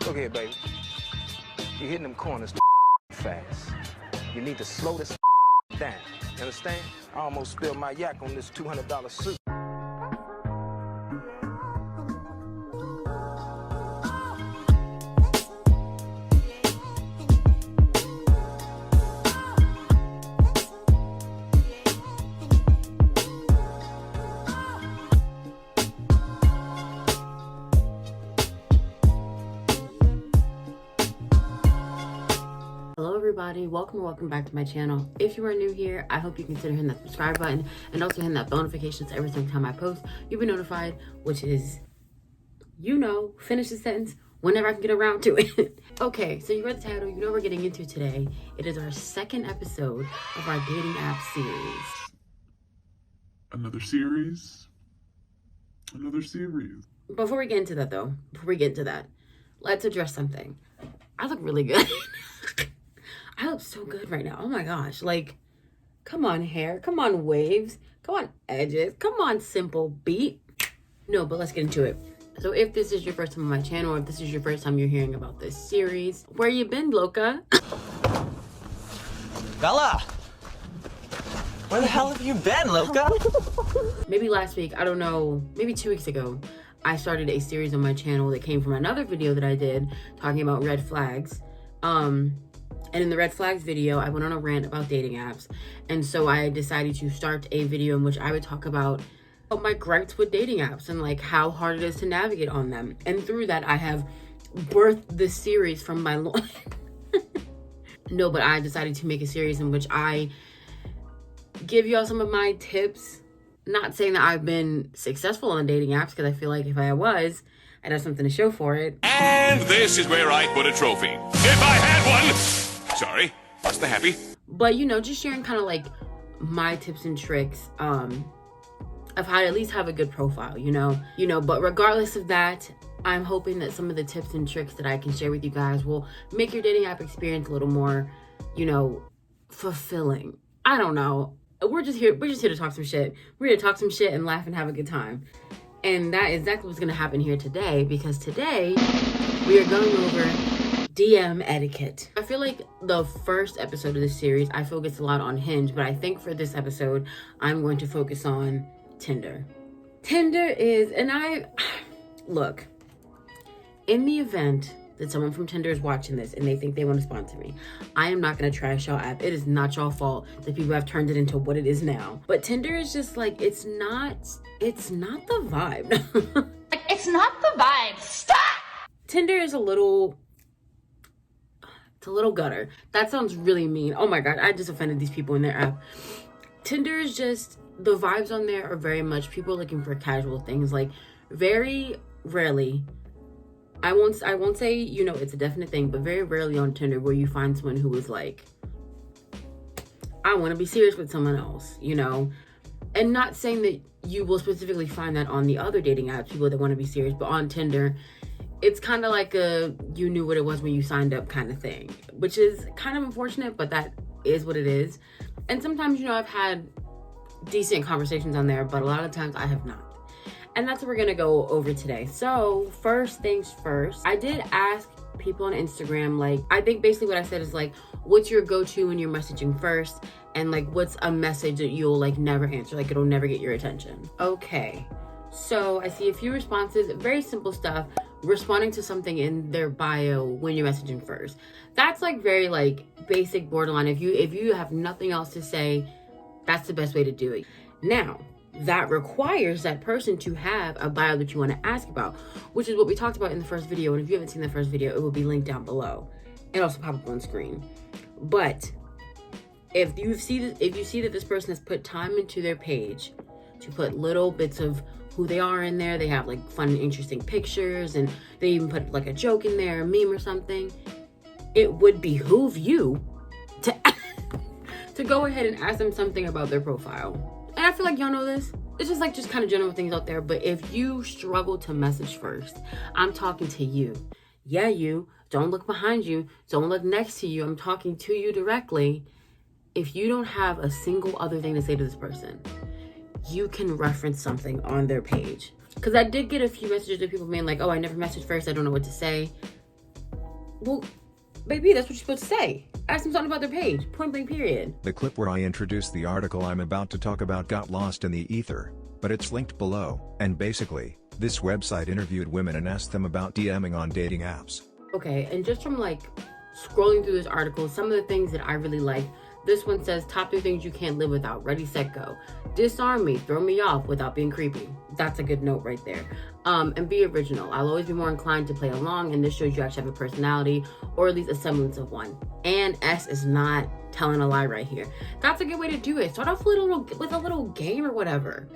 Look here, baby. You're hitting them corners fast. You need to slow this down. You understand? I almost spilled my yak on this $200 suit. Hello everybody, welcome back to my channel. If you are new here, I hope you consider hitting that subscribe button and also hitting that bell notification so every single time I post you'll be notified, which is, finish the sentence whenever I can get around to it. Okay, so you read the title, you know what we're getting into today. It is our second episode of our dating app series. Another series. Before we get into that, let's address something. I look really good. I look so good right now. Oh my gosh. Like, come on hair. Come on waves. Come on edges. Come on simple beat. No, but let's get into it. So if this is your first time on my channel, or if this is your first time you're hearing about this series, where you been, Loca? Bella! Where the hell have you been, Loca? Maybe last week, I don't know, maybe 2 weeks ago, I started a series on my channel that came from another video that I did talking about red flags. And in the red flags video, I went on a rant about dating apps. And so I decided to start a video in which I would talk about my gripes with dating apps and like how hard it is to navigate on them. And through that, I have birthed this series from my life. No, but I decided to make a series in which I give y'all some of my tips. Not saying that I've been successful on dating apps, because I feel like if I was, I'd have something to show for it. And this is where I put a trophy. If I had one! Sorry, that's the happy. But, just sharing kind of like my tips and tricks of how to at least have a good profile, But regardless of that, I'm hoping that some of the tips and tricks that I can share with you guys will make your dating app experience a little more, fulfilling. I don't know. We're just here to talk some shit. We're here to talk some shit and laugh and have a good time. And that is exactly what's going to happen here today, because today we are going over DM etiquette. I feel like the first episode of this series, I focused a lot on Hinge, but I think for this episode, I'm going to focus on Tinder. Tinder is, look, in the event that someone from Tinder is watching this and they think they want to sponsor me, I am not going to trash y'all app. It is not y'all fault that people have turned it into what it is now. But Tinder is just like, it's not the vibe. It's not the vibe. Stop! Tinder is a little gutter. That sounds really mean. Oh my God, I just offended these people in their app. Tinder is just, the vibes on there are very much people looking for casual things. Like, very rarely, I won't say, it's a definite thing, but very rarely on Tinder will you find someone who is like, I want to be serious with someone else, And not saying that you will specifically find that on the other dating apps, people that want to be serious, but on Tinder, it's kind of like you knew what it was when you signed up kind of thing, which is kind of unfortunate, but that is what it is. And sometimes, I've had decent conversations on there, but a lot of times I have not. And that's what we're going to go over today. So first things first, I did ask people on Instagram, like, I think basically what I said is like, what's your go-to when you're messaging first? And like, what's a message that you'll like never answer? Like, it'll never get your attention. Okay. So I see a few responses, very simple stuff. Responding to something in their bio when you're messaging first. That's like very like basic borderline. If you have nothing else to say, that's the best way to do it. Now, that requires that person to have a bio that you want to ask about, which is what we talked about in the first video. And if you haven't seen the first video, it will be linked down below. It also pop up on screen. But if you see that this person has put time into their page to put little bits of who they are in there, they have like fun and interesting pictures, and they even put like a joke in there, a meme or something, it would behoove you to go ahead and ask them something about their profile. And I feel like y'all know this. It's just kind of general things out there. But if you struggle to message first, I'm talking to you. Yeah, you. Don't look behind you. Don't look next to you. I'm talking to you directly. If you don't have a single other thing to say to this person, you can reference something on their page. Because I did get a few messages of people being like, oh, I never messaged first. I don't know what to say. Well, baby, that's what you're supposed to say. Ask them something about their page. Point blank period. The clip where I introduced the article I'm about to talk about got lost in the ether, but it's linked below, and basically, this website interviewed women and asked them about DMing on dating apps. Okay, and just from like scrolling through this article, some of the things that I really like. This one says, top 3 things you can't live without. Ready, set, go. Disarm me, throw me off without being creepy. That's a good note right there. And be original. I'll always be more inclined to play along, and this shows you actually have a personality, or at least a semblance of one. And S is not telling a lie right here. That's a good way to do it. Start off with a little game or whatever.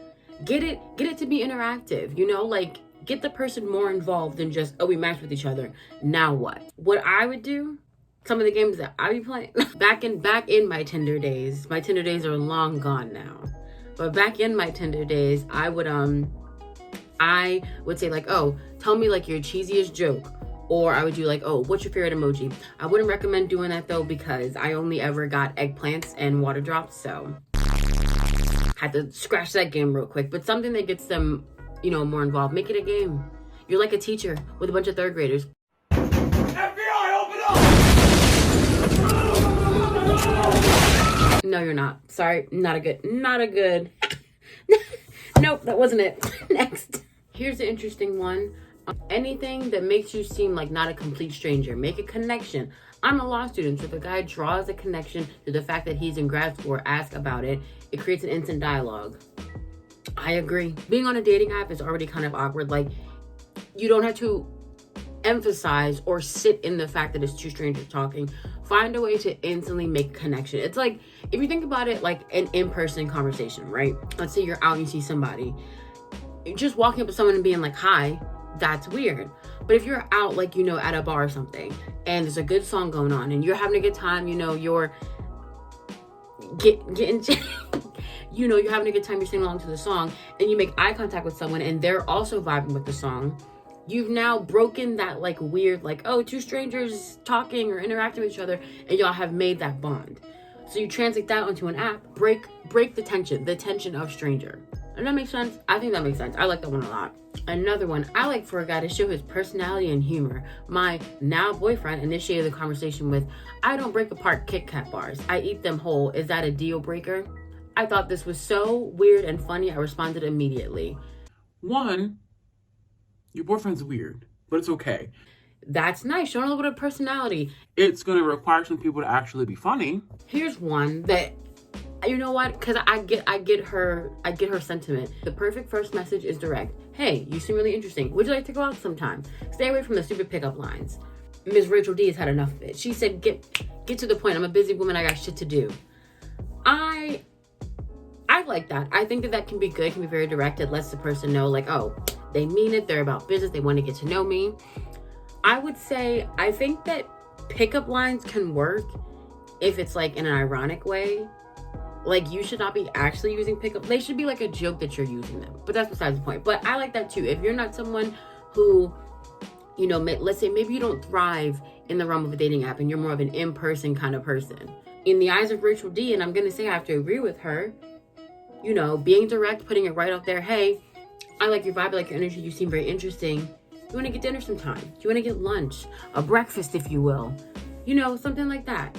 Get it to be interactive, you know, like get the person more involved than just, oh, we matched with each other. Now what? What I would do, some of the games that I be playing back in my Tinder days. My Tinder days are long gone now. But back in my Tinder days, I would say like, oh, tell me like your cheesiest joke. Or I would do like, oh, what's your favorite emoji? I wouldn't recommend doing that though, because I only ever got eggplants and water drops, so had to scratch that game real quick. But something that gets them, you know, more involved. Make it a game. You're like a teacher with a bunch of 3rd graders. No, you're not. Sorry, not a good. Nope, that wasn't it. Next. Here's the interesting one. Anything that makes you seem like not a complete stranger. Make a connection. I'm a law student, so if a guy draws a connection to the fact that he's in grad school or ask about it, it creates an instant dialogue. I agree. Being on a dating app is already kind of awkward. Like, you don't have to emphasize or sit in the fact that it's 2 strangers talking. Find a way to instantly make a connection. It's like, if you think about it like an in-person conversation, right? Let's say you're out and you see somebody. Just walking up to someone and being like, hi, that's weird. But if you're out, like, you know, at a bar or something, and there's a good song going on, and you're having a good time, you know, you're getting, you know, you're having a good time, you're singing along to the song, and you make eye contact with someone, and they're also vibing with the song, you've now broken that, like, weird, like, oh, 2 strangers talking or interacting with each other, and y'all have made that bond. So you translate that onto an app, break the tension of stranger. Does that make sense? I think that makes sense. I like that one a lot. Another one, I like for a guy to show his personality and humor. My now boyfriend initiated the conversation with, I don't break apart Kit Kat bars. I eat them whole. Is that a deal breaker? I thought this was so weird and funny, I responded immediately. 1, your boyfriend's weird, but it's okay. That's nice, showing a little bit of personality. It's gonna require some people to actually be funny. Here's one that, you know what? Because I get her sentiment. The perfect first message is direct. Hey, you seem really interesting. Would you like to go out sometime? Stay away from the stupid pickup lines. Ms. Rachel D has had enough of it. She said, get to the point. I'm a busy woman. I got shit to do. I like that. I think that can be good. It can be very direct. It lets the person know, like, oh, they mean it. They're about business. They want to get to know me. I would say, I think that pickup lines can work if it's like in an ironic way. Like, you should not be actually using pickup. They should be like a joke that you're using them. But that's besides the point. But I like that too. If you're not someone who, you know, let's say maybe you don't thrive in the realm of a dating app and you're more of an in-person kind of person. In the eyes of Rachel D, and I'm going to say I have to agree with her, you know, being direct, putting it right out there. Hey, I like your vibe, I like your energy. You seem very interesting. You want to get dinner sometime? Do you want to get lunch? A breakfast, if you will. You know, something like that.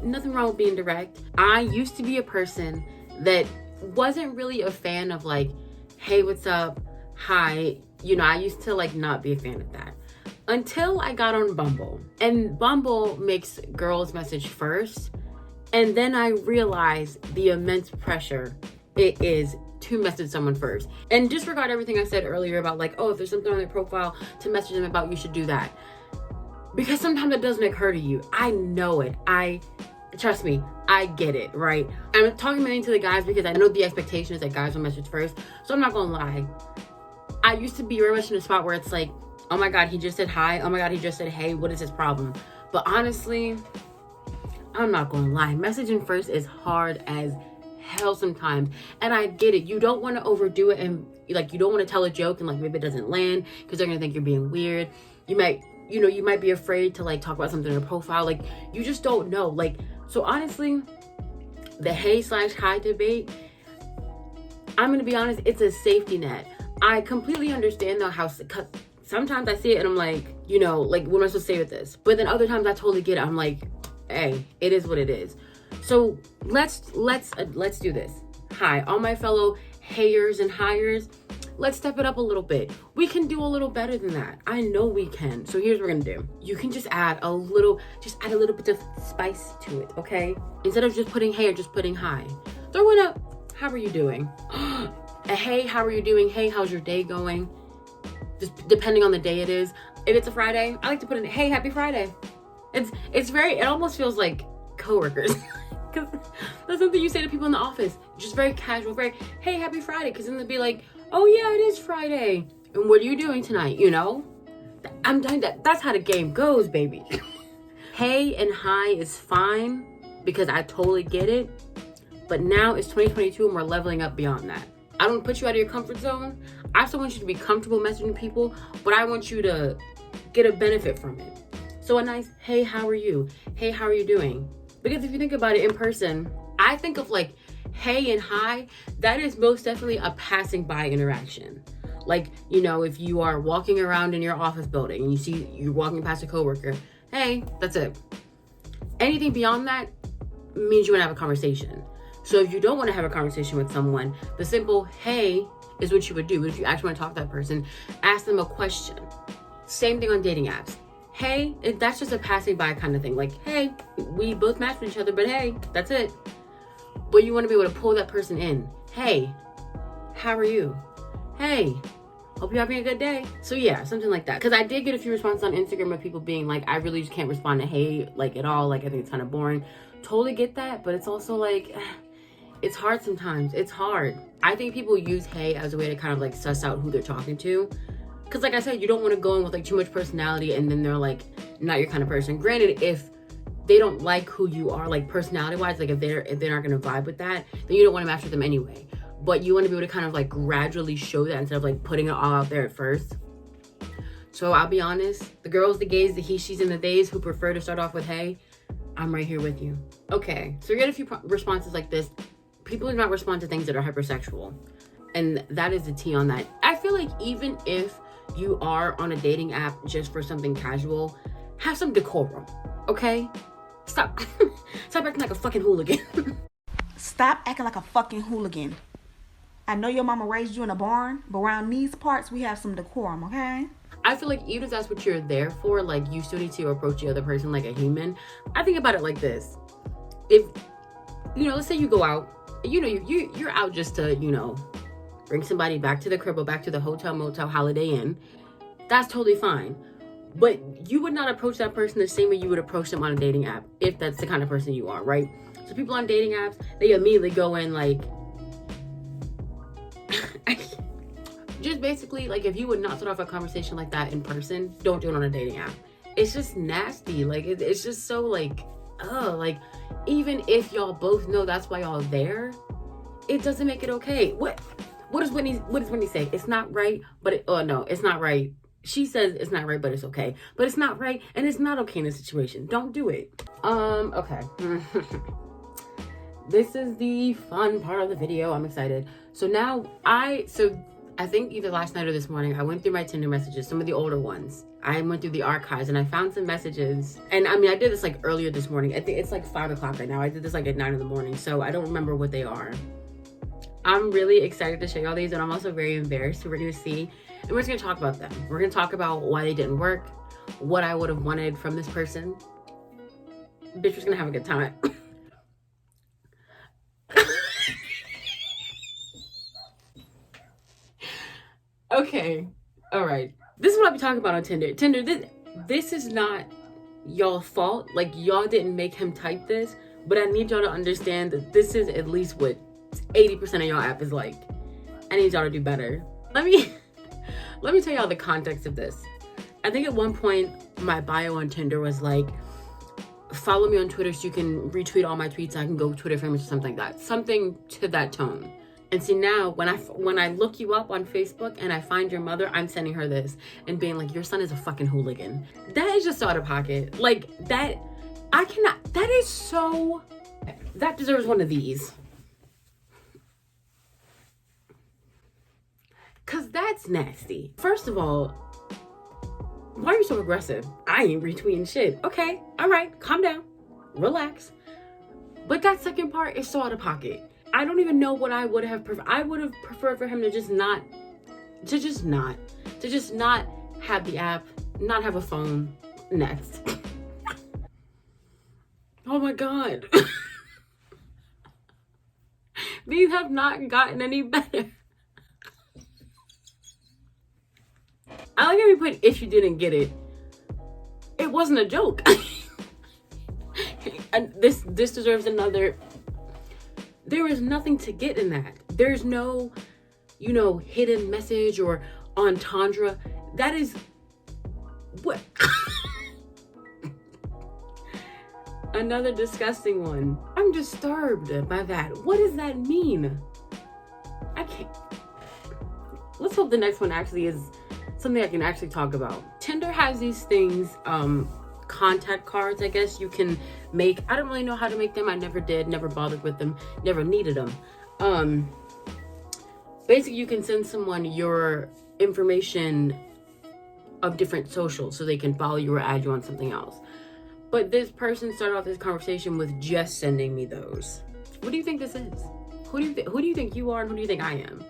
Nothing wrong with being direct. I used to be a person that wasn't really a fan of like, hey, what's up? Hi. You know, I used to like not be a fan of that until I got on Bumble. And Bumble makes girls message first. And then I realized the immense pressure it is to message someone first. And disregard everything I said earlier about like, oh, if there's something on their profile to message them about, you should do that. Because sometimes it doesn't occur to you. I know it. Trust me, I get it, right? I'm talking mainly to the guys because I know the expectation is that guys will message first. So I'm not gonna lie. I used to be very much in a spot where it's like, oh my God, he just said hi. Oh my God, he just said, hey, what is his problem? But honestly, I'm not gonna lie. Messaging first is hard as hell sometimes. And I get it. You don't want to overdo it and like, you don't want to tell a joke and like maybe it doesn't land because they're gonna think you're being weird. You might be afraid to like talk about something in your profile. Like, you just don't know. Like, so honestly, the hey/hi debate, I'm gonna be honest, it's a safety net. I completely understand though how sometimes I see it and I'm like, you know, like, what am I supposed to say with this? But then other times I totally get it. I'm like, hey, it is what it is. So let's do this. Hi, all my fellow hayers and hires, let's step it up a little bit. We can do a little better than that. I know we can. So here's what we're gonna do. You can just add a little bit of spice to it, okay? Instead of just putting hey or just putting hi, throw in a, how are you doing? A hey, how are you doing? Hey, how's your day going? Just depending on the day it is. If it's a Friday, I like to put in, hey, happy Friday. It almost feels like coworkers. Because that's something you say to people in the office. Just very casual, very, hey, happy Friday. Because then they'll be like, oh yeah, it is Friday. And what are you doing tonight, you know? I'm telling you, that's how the game goes, baby. Hey and hi is fine because I totally get it. But now it's 2022 and we're leveling up beyond that. I don't put you out of your comfort zone. I still want you to be comfortable messaging people, but I want you to get a benefit from it. So a nice, hey, how are you? Hey, how are you doing? Because if you think about it in person, I think of like, hey and hi, that is most definitely a passing by interaction. Like, you know, if you are walking around in your office building and you're walking past a coworker, hey, that's it. Anything beyond that means you want to have a conversation. So if you don't want to have a conversation with someone, the simple hey is what you would do. But if you actually want to talk to that person, ask them a question. Same thing on dating apps. Hey, that's just a passing by kind of thing. Like, hey, we both match with each other, but hey, that's it. But you want to be able to pull that person in. Hey, how are you? Hey, hope you're having a good day. So yeah, something like that. Because I did get a few responses on Instagram of people being like, I really just can't respond to hey, like at all. Like, I think it's kind of boring. Totally get that. But it's also like, it's hard sometimes. It's hard. I think people use hey as a way to kind of like suss out who they're talking to. Because like I said, you don't want to go in with like too much personality and then they're like not your kind of person. Granted, if they don't like who you are, like personality wise, like if they're not going to vibe with that, then you don't want to match with them anyway. But you want to be able to kind of like gradually show that instead of like putting it all out there at first. So I'll be honest, the girls, the gays, the he, she's, and the theys who prefer to start off with hey, I'm right here with you. Okay, so we get a few responses like this. People do not respond to things that are hypersexual. And that is the tea on that. I feel like even if you are on a dating app just for something casual, have some decorum, okay? Stop acting like a fucking hooligan. Stop acting like a fucking hooligan. I know your mama raised you in a barn, but around these parts, we have some decorum, okay? I feel like even if that's what you're there for, like you still need to approach the other person like a human. I think about it like this. If, you know, let's say you go out, you know, you're out just to, you know, bring somebody back to the crib or back to the hotel, motel, Holiday Inn. That's totally fine. But you would not approach that person the same way you would approach them on a dating app, if that's the kind of person you are, right? So people on dating apps, they immediately go in like, just basically, like, if you would not start off a conversation like that in person, don't do it on a dating app. It's just nasty. Like, it's just so, like, like, even if y'all both know that's why y'all there, it doesn't make it okay. What does Whitney say? It's not right, but no, it's not right. She says it's not right, but it's okay. But it's not right, and it's not okay in this situation. Don't do it. Okay. This is the fun part of the video. I'm excited. So now I think either last night or this morning, I went through my Tinder messages, some of the older ones. I went through the archives and I found some messages. And I mean, I did this like earlier this morning. I think it's like 5 o'clock right now. I did this like at 9 in the morning. So I don't remember what they are. I'm really excited to show y'all these, and I'm also very embarrassed. So we're gonna see, and we're just gonna talk about them. We're gonna talk about why they didn't work, what I would have wanted from this person. Bitch was gonna have a good time. Okay, all right. This is what I'll be talking about on Tinder. Tinder, this is not y'all's fault. Like, y'all didn't make him type this, but I need y'all to understand that this is at least what 80% of y'all app is like. I need y'all to do better. Let me tell y'all the context of this. I think at one point my bio on Tinder was like, follow me on Twitter so you can retweet all my tweets. I can go Twitter famous or something like that. Something to that tone. And see, now when I look you up on Facebook and I find your mother, I'm sending her this and being like, your son is a fucking hooligan. That is just out of pocket. Like, that is so, that deserves one of these. Cause that's nasty. First of all, Why are you so aggressive? I ain't retweeting shit. Okay, all right, calm down, relax. But that second part is so out of pocket. I don't even know what I would have preferred. I would have preferred for him to just not have the app, not have a phone. Next. Oh my God. These have not gotten any better. I like how we put if you didn't get it. It wasn't a joke. And this deserves another. There is nothing to get in that. There's no, hidden message or entendre. That is what. Another disgusting one. I'm disturbed by that. What does that mean? I can't. Let's hope the next one actually is something I can actually talk about. Tinder has these things, contact cards, I guess you can make. I don't really know how to make them. I never did, never bothered with them, never needed them. Basically you can send someone your information of different socials so they can follow you or add you on something else. But this person started off this conversation with just sending me those. What do you think this is? Who do you think you are and who do you think I am?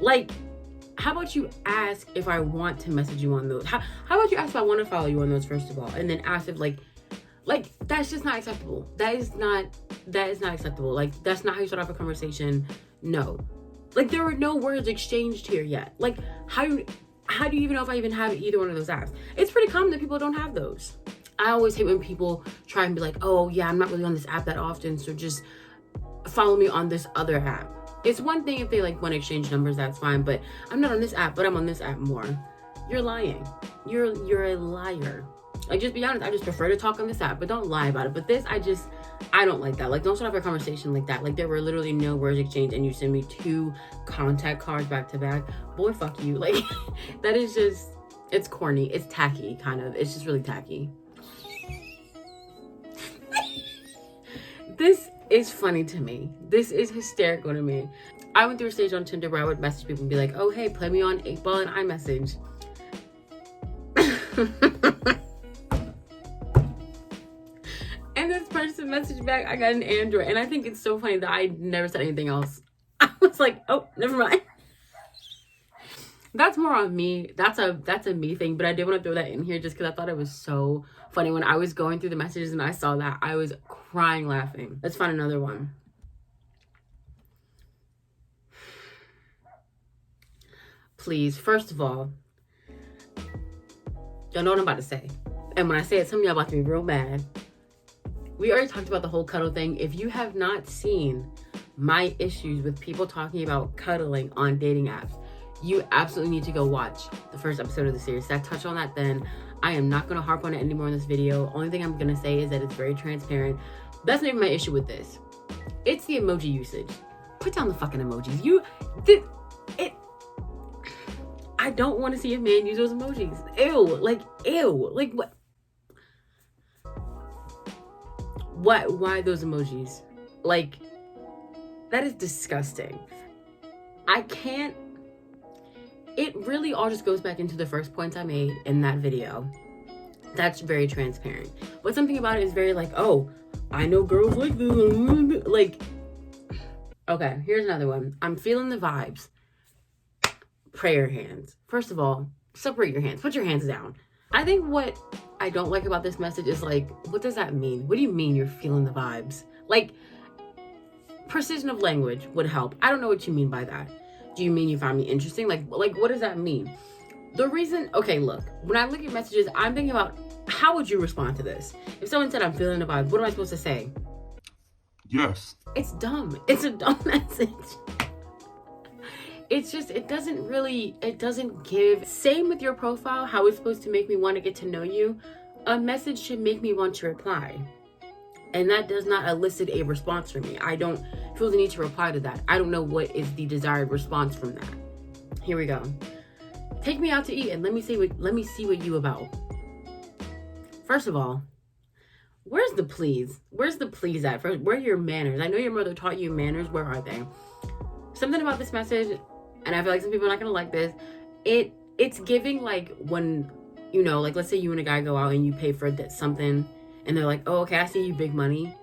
Like, how about you ask if I want to message you on those? How about you ask if I want to follow you on those first of all, and then ask if like that's just not acceptable. That is not acceptable. Like, that's not how you start off a conversation. No, like there were no words exchanged here yet. Like, how do you even know if I even have either one of those apps? It's pretty common that people don't have those. I always hate when people try and be like, oh yeah, I'm not really on this app that often, so just follow me on this other app. It's one thing if they like want to exchange numbers, that's fine, but I'm not on this app, but I'm on this app more. You're lying. You're a liar. Like, just be honest, I just prefer to talk on this app, but don't lie about it. But this, I don't like that. Like, don't start off a conversation like that. Like, there were literally no words exchanged and you send me 2 contact cards back to back. Boy, fuck you. Like, that is just, it's corny. It's tacky, kind of. It's just really tacky. This is funny to me. This is hysterical to me. I went through a stage on Tinder where I would message people and be like, oh, hey, play me on 8Ball and iMessage. And this person messaged back, I got an Android. And I think it's so funny that I never said anything else. I was like, oh, never mind. That's more on me. That's a me thing, but I did want to throw that in here just because I thought it was so funny. When I was going through the messages and I saw that, I was crying laughing. Let's find another one. Please, first of all, y'all know what I'm about to say. And when I say it, some of y'all about to be real mad. We already talked about the whole cuddle thing. If you have not seen my issues with people talking about cuddling on dating apps, you absolutely need to go watch the first episode of the series. I touched on that then. I am not going to harp on it anymore in this video. Only thing I'm going to say is that it's very transparent. That's not even my issue with this. It's the emoji usage. Put down the fucking emojis. I don't want to see a man use those emojis. Ew. Like, what? Why those emojis? Like, that is disgusting. I can't. It really all just goes back into the first points I made in that video. That's very transparent. But something about it is very like, oh, I know girls like this. Like, okay, here's another one. I'm feeling the vibes. Prayer hands. First of all, separate your hands. Put your hands down. I think what I don't like about this message is like, what does that mean? What do you mean you're feeling the vibes? Like, precision of language would help. I don't know what you mean by that. Do you mean you find me interesting? Like what does that mean? The reason, okay, look, when I look at messages, I'm thinking about how would you respond to this? If someone said I'm feeling the vibe, what am I supposed to say? Yes. It's dumb. It's a dumb message. It's just, it doesn't give. Same with your profile, how it's supposed to make me want to get to know you. A message should make me want to reply. And that does not elicit a response from me. I don't feel the need to reply to that. I don't know what is the desired response from that. Here we go. Take me out to eat and let me see what you about. First of all, where's the please? Where's the please at? Where are your manners? I know your mother taught you manners. Where are they? Something about this message, and I feel like some people are not gonna like this. It's giving like when you know, like let's say you and a guy go out and you pay for something and they're like, oh, okay, I see you, big money.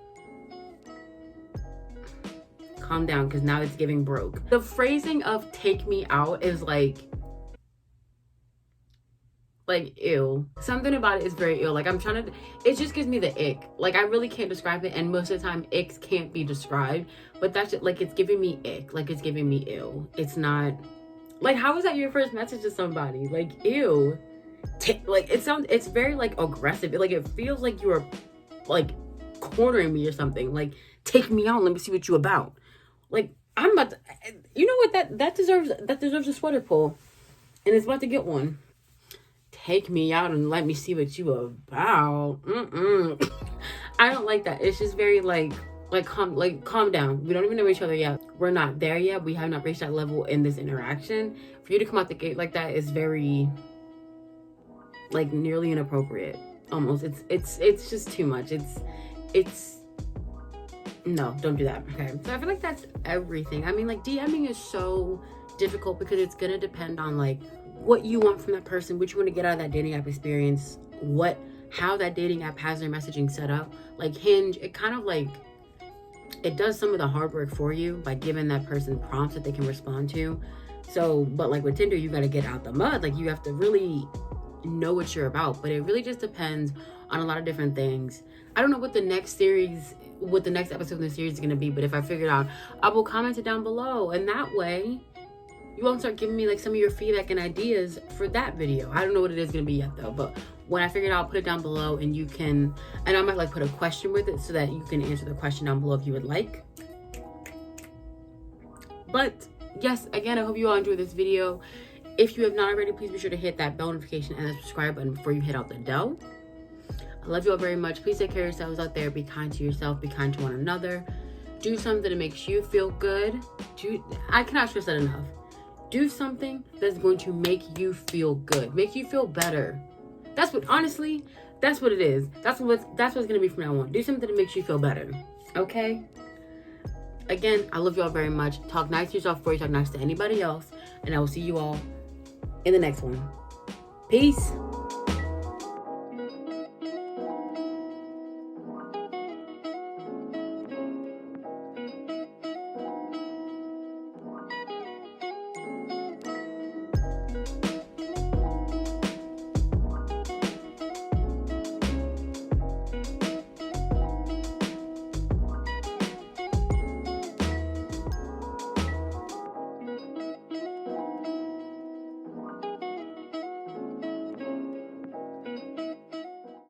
Calm down, because now it's giving broke. The phrasing of take me out is like ew. Something about it is very ill. Like I'm trying to, it just gives me the ick. Like I really can't describe it, and most of the time icks can't be described, but that's just, like, it's giving me ick. Like it's giving me ill. It's not, like, how is that your first message to somebody? Like, ew. Like it's very like aggressive. Like it feels like you are like cornering me or something. Like, take me out, let me see what you about. Like, I'm about to, you know what, that deserves a sweater pull, and it's about to get one. Take me out and let me see what you about. I don't like that. It's just very like calm down. We don't even know each other yet. We're not there yet. We have not reached that level in this interaction. For you to come out the gate like that is very, like, nearly inappropriate. Almost. It's just too much. It's no, don't do that. Okay. So I feel like that's everything. I mean, like, DMing is so difficult because it's gonna depend on like what you want from that person, what you want to get out of that dating app experience, how that dating app has their messaging set up. Like Hinge, it kind of like, it does some of the hard work for you by giving that person prompts that they can respond to. So, but like with Tinder, you got to get out the mud. Like you have to really know what you're about, but it really just depends on a lot of different things. I don't know what the next episode of the series is going to be, but if I figure it out, I will comment it down below, and that way you won't start giving me like some of your feedback and ideas for that video. I don't know what it is going to be yet though, but when I figure it out, I'll put it down below, and you can, and I might like put a question with it so that you can answer the question down below if you would like. But yes, again, I hope you all enjoyed this video. If you have not already, please be sure to hit that bell notification and the subscribe button before you head out the door. I love you all very much. Please take care of yourselves out there. Be kind to yourself. Be kind to one another. Do something that makes you feel good. I cannot stress that enough. Do something that's going to make you feel good. Make you feel better. That's what, honestly, that's what it is. That's what's going to be from now on. Do something that makes you feel better. Okay? Again, I love you all very much. Talk nice to yourself before you talk nice to anybody else. And I will see you all in the next one. Peace.